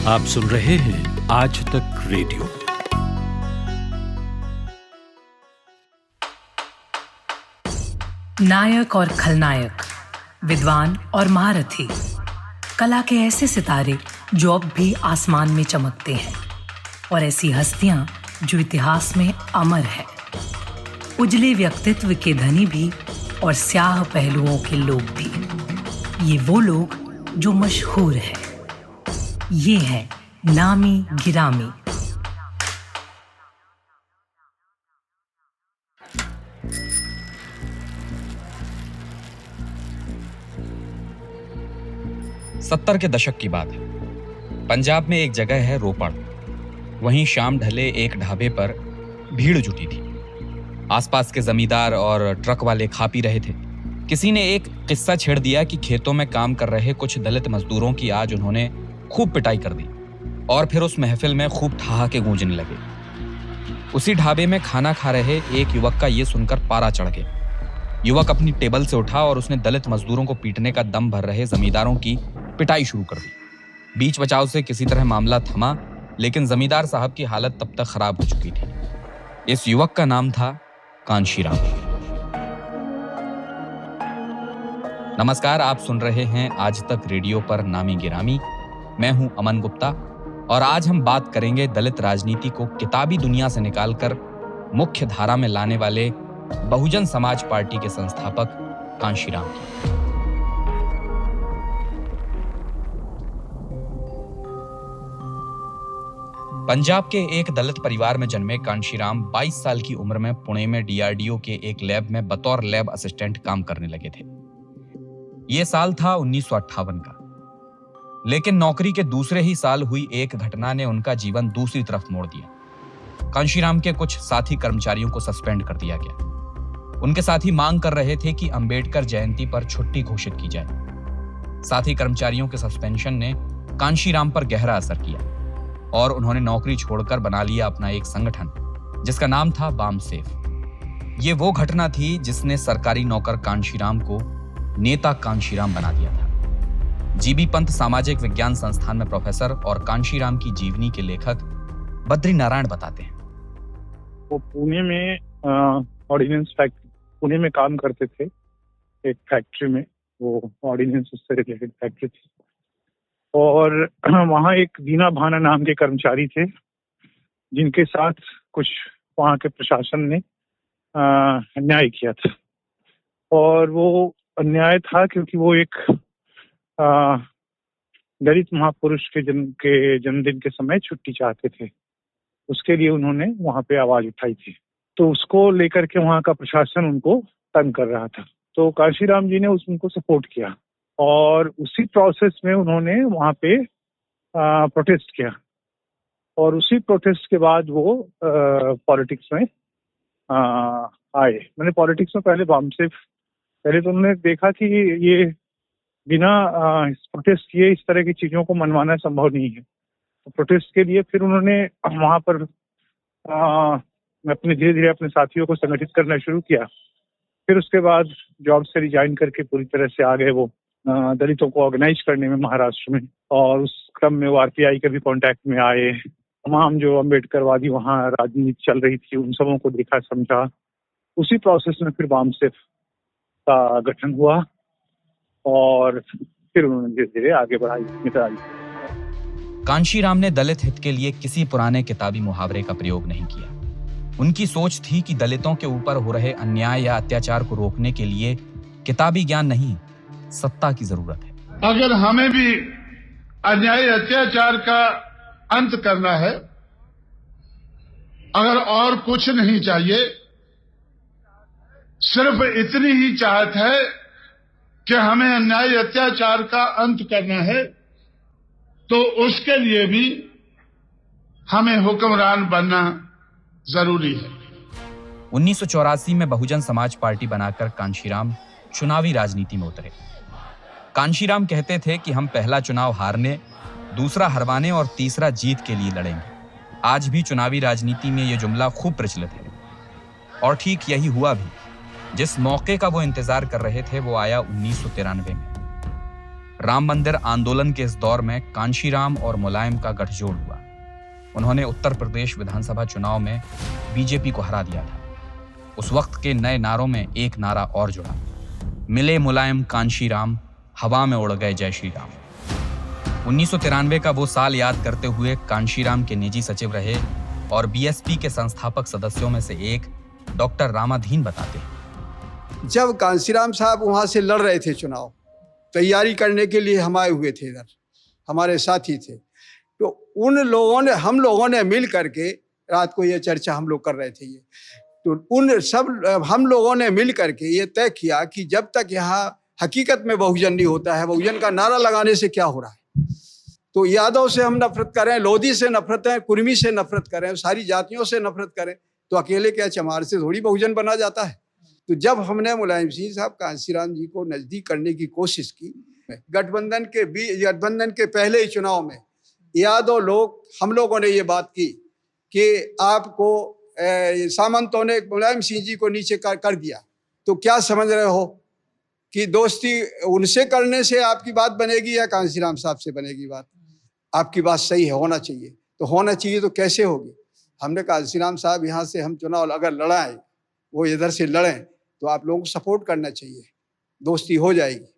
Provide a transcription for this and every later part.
आप सुन रहे हैं आज तक रेडियो। नायक और खलनायक, विद्वान और महारथी, कला के ऐसे सितारे जो अब भी आसमान में चमकते हैं, और ऐसी हस्तियां जो इतिहास में अमर हैं। उजले व्यक्तित्व के धनी भी और स्याह पहलुओं के लोग भी। ये वो लोग जो मशहूर हैं। ये है नामी गिरामी। सत्तर के दशक की बात है। पंजाब में एक जगह है रोपड़। वहीं शाम ढले एक ढाबे पर भीड़ जुटी थी। आसपास के जमींदार और ट्रक वाले खा पी रहे थे। किसी ने एक किस्सा छेड़ दिया कि खेतों में काम कर रहे कुछ दलित मजदूरों की आज उन्होंने खूब पिटाई कर दी, और फिर उस महफिल में खूब ठहाके गूंजने लगे। उसी ढाबे में खाना खा रहे एक युवक का ये सुनकर पारा चढ़ गया। युवक अपनी टेबल से उठा और उसने दलित मजदूरों को पीटने का दम भर रहे जमींदारों की पिटाई शुरू कर दी। बीच बचाव से किसी तरह मामला थमा, लेकिन जमींदार साहब की हालत तब तक खराब हो चुकी थी। इस युवक का नाम था कांशीराम। नमस्कार, आप सुन रहे हैं आज तक रेडियो पर नामी गिरामी। मैं हूं अमन गुप्ता, और आज हम बात करेंगे दलित राजनीति को किताबी दुनिया से निकालकर मुख्य धारा में लाने वाले बहुजन समाज पार्टी के संस्थापक कांशीराम की। पंजाब के एक दलित परिवार में जन्मे कांशीराम 22 साल की उम्र में पुणे में डीआरडीओ के एक लैब में बतौर लैब असिस्टेंट काम करने लगे थे। यह साल था 1958 का। लेकिन नौकरी के दूसरे ही साल हुई एक घटना ने उनका जीवन दूसरी तरफ मोड़ दिया। कांशीराम के कुछ साथी कर्मचारियों को सस्पेंड कर दिया गया। उनके साथी मांग कर रहे थे कि अंबेडकर जयंती पर छुट्टी घोषित की जाए। साथी कर्मचारियों के सस्पेंशन ने कांशीराम पर गहरा असर किया, और उन्होंने नौकरी छोड़कर बना लिया अपना एक संगठन, जिसका नाम था वामसेफ। ये वो घटना थी जिसने सरकारी नौकर कांशीराम को नेता कांशीराम बना दिया था। जीबी पंत सामाजिक विज्ञान संस्थान में प्रोफेसर और कांशीराम की जीवनी के लेखक बद्री नारायण बताते हैं। वो पुणे में ऑर्डिनेंस फैक्ट्री, पुणे में काम करते थे एक फैक्ट्री में। वो ऑर्डिनेंस से रिलेटेड फैक्ट्री थी, और वहाँ एक दीना भाना नाम के कर्मचारी थे जिनके साथ कुछ वहाँ के प्रशासन ने अन्याय किया था। और वो अन्याय था क्योंकि वो एक दलित महापुरुष के जन्मदिन के समय छुट्टी चाहते थे। उसके लिए उन्होंने वहाँ पे आवाज उठाई थी, तो उसको लेकर के वहाँ का प्रशासन उनको तंग कर रहा था। तो कांशीराम जी ने उनको सपोर्ट किया, और उसी प्रोसेस में उन्होंने वहाँ पे प्रोटेस्ट किया। और उसी प्रोटेस्ट के बाद वो पॉलिटिक्स में आए। मैंने पॉलिटिक्स में पहले तो उन्होंने देखा कि ये बिना प्रोटेस्ट किए इस तरह की चीजों को मनवाना संभव नहीं है। तो प्रोटेस्ट के लिए फिर उन्होंने वहाँ पर अपने धीरे धीरे अपने साथियों को संगठित करना शुरू किया। फिर उसके बाद जॉब से रिजाइन करके पूरी तरह से आ गए वो दलितों को ऑर्गेनाइज करने में महाराष्ट्र में। और उस क्रम में वो आरपीआई के भी कांटेक्ट में आए। तमाम जो अम्बेडकरवादी वहाँ राजनीति चल रही थी उन सबों को देखा समझा। उसी प्रोसेस में फिर वामसेफ का गठन हुआ, और फिर उन्होंने धीरे धीरे आगे बढ़ाई। कांशीराम ने दलित हित के लिए किसी पुराने किताबी मुहावरे का प्रयोग नहीं किया। उनकी सोच थी कि दलितों के ऊपर हो रहे अन्याय या अत्याचार को रोकने के लिए किताबी ज्ञान नहीं, सत्ता की जरूरत है। अगर हमें भी अन्याय अत्याचार का अंत करना है, अगर और कुछ नहीं चाहिए, सिर्फ इतनी ही चाहत है कि हमें अन्याय अत्याचार का अंत करना है, तो उसके लिए भी हमें हुक्मरान बनना जरूरी है। 1984 में बहुजन समाज पार्टी बनाकर कांशीराम चुनावी राजनीति में उतरे। कांशीराम कहते थे कि हम पहला चुनाव हारने, दूसरा हरवाने और तीसरा जीत के लिए लड़ेंगे। आज भी चुनावी राजनीति में यह जुमला खूब प्रचलित है, और ठीक यही हुआ भी। जिस मौके का वो इंतजार कर रहे थे वो आया 1993 में। राम मंदिर आंदोलन के इस दौर में कांशीराम और मुलायम का गठजोड़ हुआ। उन्होंने उत्तर प्रदेश विधानसभा चुनाव में बीजेपी को हरा दिया था। उस वक्त के नए नारों में एक नारा और जुड़ा, मिले मुलायम कांशीराम, हवा में उड़ गए जय श्री राम। 1993 का वो साल याद करते हुए कांशीराम के निजी सचिव रहे और बीएसपी के संस्थापक सदस्यों में से एक डॉक्टर रामाधीन बताते हैं, जब कांशीराम साहब वहां से लड़ रहे थे चुनाव, तैयारी करने के लिए हम आए हुए थे, इधर हमारे साथी थे, तो हम लोगों ने मिल करके रात को ये चर्चा हम लोग कर रहे थे, ये तो हम लोगों ने मिल करके ये तय किया कि जब तक यहाँ हकीकत में बहुजन नहीं होता है, बहुजन का नारा लगाने से क्या हो रहा है। तो यादव से हम नफरत करें, लोधी से नफरत करें, कुर्मी से नफरत करें, सारी जातियों से नफरत करें, तो अकेले क्या चमार से थोड़ी बहुजन बना जाता है। तो जब हमने मुलायम सिंह साहब कांशीराम जी को नजदीक करने की कोशिश की, गठबंधन के पहले ही चुनाव में यादव लोग, हम लोगों ने ये बात की कि आपको सामंतों ने मुलायम सिंह जी को नीचे कर दिया, तो क्या समझ रहे हो कि दोस्ती उनसे करने से आपकी बात बनेगी या कांशीराम साहब से बनेगी बात? आपकी बात सही है, होना चाहिए, तो होना चाहिए तो कैसे होगी? हमने कांशीराम साहब यहाँ से हम चुनाव अगर लड़ाएं, वो इधर से लड़ें, तो आप लोगों को सपोर्ट करना चाहिए, दोस्ती हो जाएगी।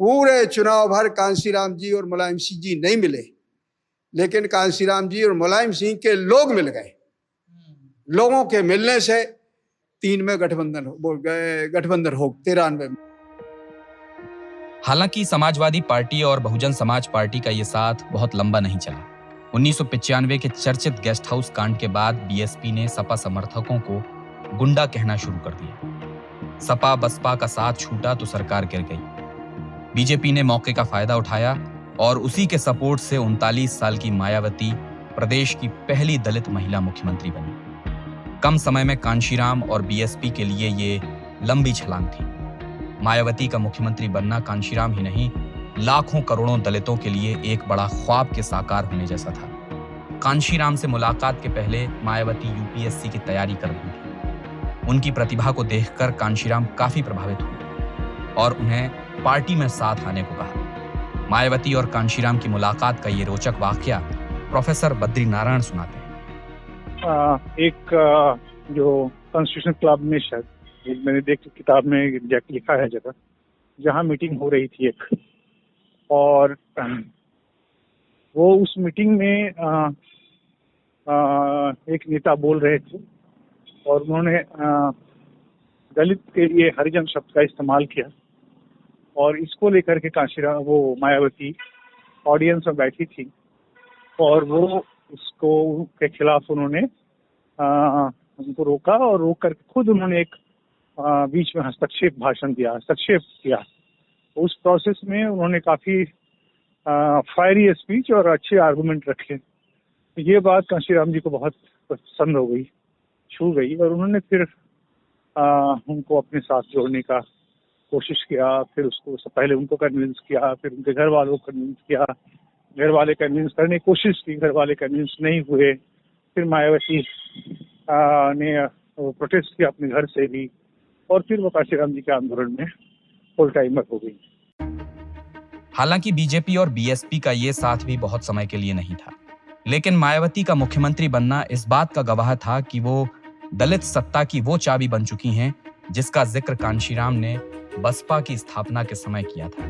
पूरे चुनाव भर कांशीराम जी और मुलायम सिंह जी नहीं मिले, लेकिन कांशीराम जी और मुलायम सिंह के लोग मिल गए। लोगों के मिलने से 3 में गठबंधन हो 93 में। हालांकि समाजवादी पार्टी और बहुजन समाज पार्टी का ये साथ बहुत लंबा नहीं चला। 1995 के चर्चित गेस्ट हाउस कांड के बाद बीएसपी ने सपा समर्थकों को गुंडा कहना शुरू कर दिया। सपा बसपा का साथ छूटा तो सरकार गिर गई। बीजेपी ने मौके का फायदा उठाया और उसी के सपोर्ट से 39 साल की मायावती प्रदेश की पहली दलित महिला मुख्यमंत्री बनी। कम समय में कांशीराम और बीएसपी के लिए ये लंबी छलांग थी। मायावती का मुख्यमंत्री बनना कांशीराम ही नहीं, लाखों करोड़ों दलितों के लिए एक बड़ा ख्वाब के साकार होने जैसा था। कांशीराम से मुलाकात के पहले मायावती यूपीएससी की तैयारी कर रही थी। उनकी प्रतिभा को देखकर कांशीराम काफी प्रभावित हुए और उन्हें पार्टी में साथ आने को कहा। मायावती और कांशीराम की मुलाकात का ये रोचक वाकया प्रोफेसर बद्री नारायण सुनाते हैं। एक जो कॉन्स्टिट्यूशन क्लब में, शायद मैंने देख किताब में एग्जैक्ट लिखा है जगह, जहाँ मीटिंग हो रही थी एक, और वो उस मीटिंग में एक नेता बोल रहे थे और उन्होंने दलित के लिए हरिजन शब्द का इस्तेमाल किया, और इसको लेकर के कांशीराम, वो मायावती ऑडियंस में बैठी थी और वो इसको के खिलाफ उन्होंने उनको रोका, और रोक करके खुद उन्होंने एक बीच में हस्तक्षेप किया। उस प्रोसेस में उन्होंने काफी फायरी स्पीच और अच्छे आर्गुमेंट रखे। ये बात कांशीराम जी को बहुत पसंद हो गई, छू गई, और उन्होंने फिर उनको अपने साथ जोड़ने का कोशिश किया। फिर उसको पहले उनको कन्विंस किया, फिर उनके घर वालों को कन्विंस किया, घर वाले कन्विंस करने की कोशिश की, घर वाले कन्विंस नहीं हुए। फिर मायावती ने प्रोटेस्ट किया अपने घर से भी, और फिर वो कांशीराम जी के आंदोलन में फुल टाइमर हो गई। हालांकि बीजेपी और बीएसपी का ये साथ भी बहुत समय के लिए नहीं था, लेकिन मायावती का मुख्यमंत्री बनना इस बात का गवाह था कि वो दलित सत्ता की वो चाबी बन चुकी हैं जिसका जिक्र कांशीराम ने बसपा की स्थापना के समय किया था।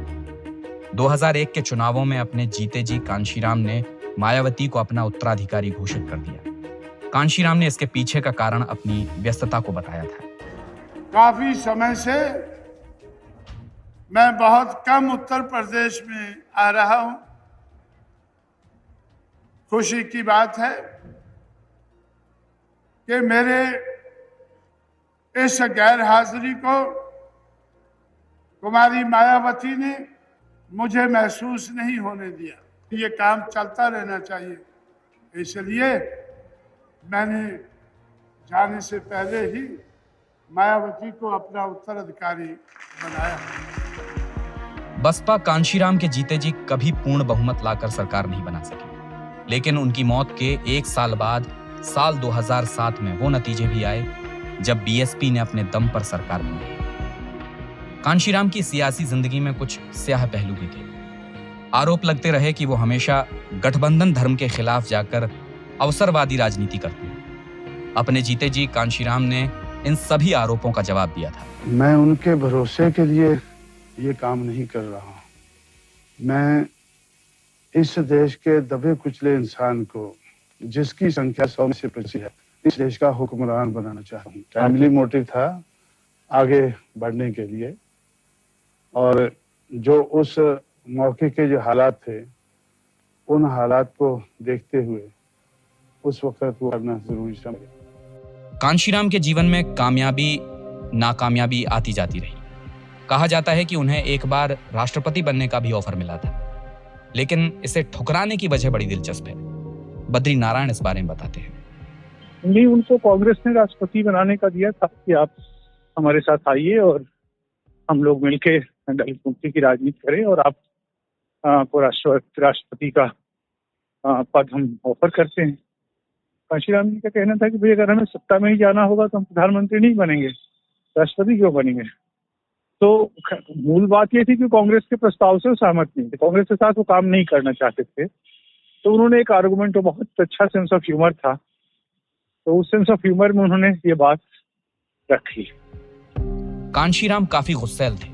2001 के चुनावों में अपने जीते जी कांशीराम ने मायावती को अपना उत्तराधिकारी घोषित कर दिया। कांशीराम ने इसके पीछे का कारण अपनी व्यस्तता को बताया था। काफी समय से मैं बहुत कम उत्तर प्रदेश में आ रहा हूं। खुशी की बात है कि मेरे इस गैर हाजिरी को कुमारी मायावती ने मुझे महसूस नहीं होने दिया। ये काम चलता रहना चाहिए, इसलिए मैंने जाने से पहले ही मायावती को अपना उत्तराधिकारी बनाया। बसपा कांशीराम के जीते जी कभी पूर्ण बहुमत लाकर सरकार नहीं बना सकी, लेकिन उनकी मौत के 1 साल बाद साल 2007 में वो नतीजे भी आए जब बीएसपी ने अपने दम पर सरकार बनाई। कांशीराम की सियासी जिंदगी में कुछ स्याह पहलू भी थे। आरोप लगते रहे कि वो हमेशा गठबंधन धर्म के खिलाफ जाकर अवसरवादी राजनीति करते हैं। अपने जीते जी कांशीराम ने इन सभी आरोपों का जवाब दिया था। मैं उनके भरोसे के लिए ये काम नहीं कर रहा हूं। मैं इस देश के दबे कुचले इंसान को, जिसकी संख्या 100 में से 25 है, इस देश का हुक्मरान बनाना चाहता हूँ। फैमिली मोटिव था आगे बढ़ने के लिए, और जो उस मौके के जो हालात थे, उन हालात को देखते हुए उस वक्त वो करना जरूरी समझा। कांशीराम के जीवन में कामयाबी नाकामयाबी आती जाती रही। कहा जाता है कि उन्हें एक बार राष्ट्रपति बनने का भी ऑफर मिला था, लेकिन इसे ठुकराने की वजह बड़ी दिलचस्प है। बद्री नारायण इस बारे में बताते हैं। नहीं, उनको कांग्रेस ने राष्ट्रपति बनाने का दिया था कि आप हमारे साथ आइए और हम लोग मिलके दलित मुक्ति की राजनीति करें और आप को राष्ट्रपति का पद हम ऑफर करते हैं। कांशीराम जी का कहना था कि भाई अगर हमें सत्ता में ही जाना होगा तो हम प्रधानमंत्री नहीं बनेंगे, राष्ट्रपति क्यों बनेंगे। तो मूल बात ये थी कि कांग्रेस के प्रस्ताव से सहमत नहीं थे, कांग्रेस के साथ वो काम नहीं करना चाहते थे। तो उन्होंने एक आर्गुमेंट, तो बहुत अच्छा सेंस ऑफ ह्यूमर था, तो उस सेंस ऑफ ह्यूमर में उन्होंने ये बात रखी। कांशीराम काफी गुस्सैल थे।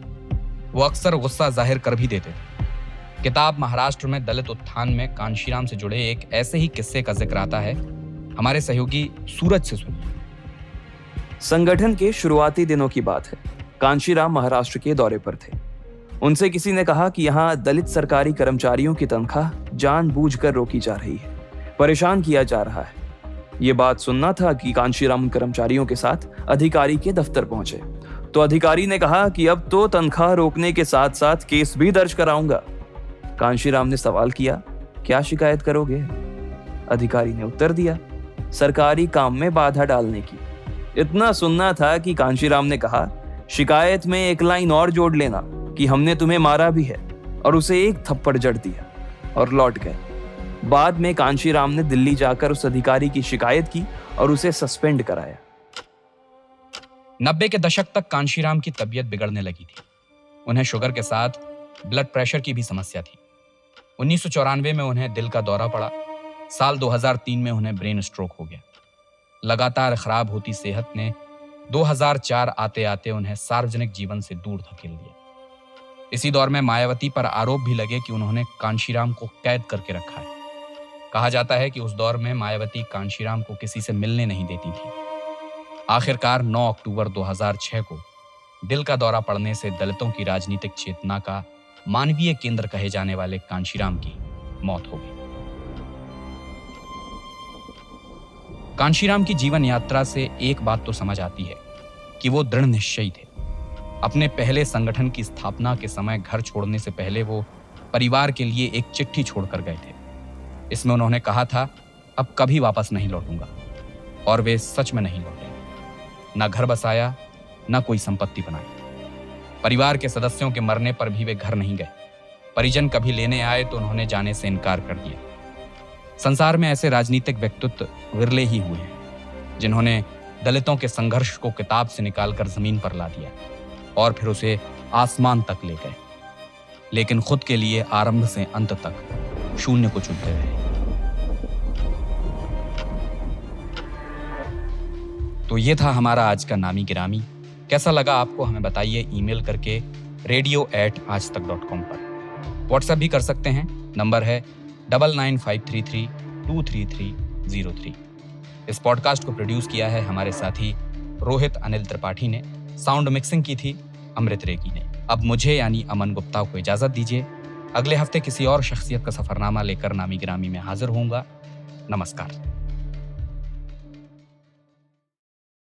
वो अक्सर गुस्सा जाहिर कर भी देते थे। किताब महाराष्ट्र में दलित उत्थान में कांशीराम से जुड़े एक ऐसे ही किस्से का जिक्र आता है। हमारे सहयोगी सूरज से सुनिए। संगठन के शुरुआती दिनों की बात है। कांशीराम महाराष्ट्र के दौरे पर थे। उनसे किसी ने कहा कि यहाँ दलित सरकारी कर्मचारियों की तनख्वाह जानबूझकर रोकी जा रही है, परेशान किया जा रहा है। ये बात सुनना था कि कांशीराम कर्मचारियों के साथ अधिकारी के दफ्तर पहुंचे तो अधिकारी ने कहा कि अब तो तनख्वाह रोकने के साथ साथ केस भी दर्ज कराऊंगा। कांशीराम ने सवाल किया, क्या शिकायत करोगे? अधिकारी ने उत्तर दिया, सरकारी काम में बाधा डालने की। इतना सुनना था कि कांशीराम ने कहा, शिकायत में एक लाइन और जोड़ लेना कि हमने तुम्हें मारा भी है, और उसे एक थप्पड़ जड़ दिया और लौट गए। बाद में कांशीराम ने दिल्ली जाकर उस अधिकारी की शिकायत की और उसे सस्पेंड कराया। 90 के दशक तक कांशीराम की तबीयत बिगड़ने लगी थी। उन्हें शुगर के साथ ब्लड प्रेशर की भी समस्या थी। 1994 में उन्हें दिल का दौरा पड़ा। साल 2003 में उन्हें ब्रेन स्ट्रोक हो गया। लगातार खराब होती सेहत ने 2004 आते आते उन्हें सार्वजनिक जीवन से दूर धकेल दिया। इसी दौर में मायावती पर आरोप भी लगे कि उन्होंने कांशीराम को कैद करके रखा है। कहा जाता है कि उस दौर में मायावती कांशीराम को किसी से मिलने नहीं देती थी। आखिरकार 9 अक्टूबर 2006 को दिल का दौरा पड़ने से दलितों की राजनीतिक चेतना का मानवीय केंद्र कहे जाने वाले कांशीराम की मौत हो गई। कांशीराम की जीवन यात्रा से एक बात तो समझ आती है कि वो दृढ़ निश्चयी थे। अपने पहले संगठन की स्थापना के समय घर छोड़ने से पहले वो परिवार के लिए एक चिट्ठी छोड़कर गए थे। इसमें उन्होंने कहा था, अब कभी वापस नहीं लौटूंगा, और वे सच में नहीं लौटे। ना घर बसाया, ना कोई संपत्ति बनाई। परिवार के सदस्यों के मरने पर भी वे घर नहीं गए। परिजन कभी लेने आए तो उन्होंने जाने से इनकार कर दिया। संसार में ऐसे राजनीतिक व्यक्तित्व विरले ही हुए हैं जिन्होंने दलितों के संघर्ष को किताब से निकालकर जमीन पर ला दिया और फिर उसे आसमान तक ले गए, लेकिन खुद के लिए आरंभ से अंत तक शून्य को चुनते रहे। तो ये था हमारा आज का नामी गिरामी। कैसा लगा आपको हमें बताइए ईमेल करके radio@aajtak.com पर। व्हाट्सएप भी कर सकते हैं, नंबर है 995333233303। इस पॉडकास्ट को प्रोड्यूस किया है हमारे साथी रोहित अनिल त्रिपाठी ने। साउंड मिक्सिंग की थी अमृत रेगी ने। अब मुझे यानी अमन गुप्ता को इजाजत दीजिए। अगले हफ्ते किसी और शख्सियत का सफरनामा लेकर नामी गिरामी में हाजिर होऊंगा। नमस्कार।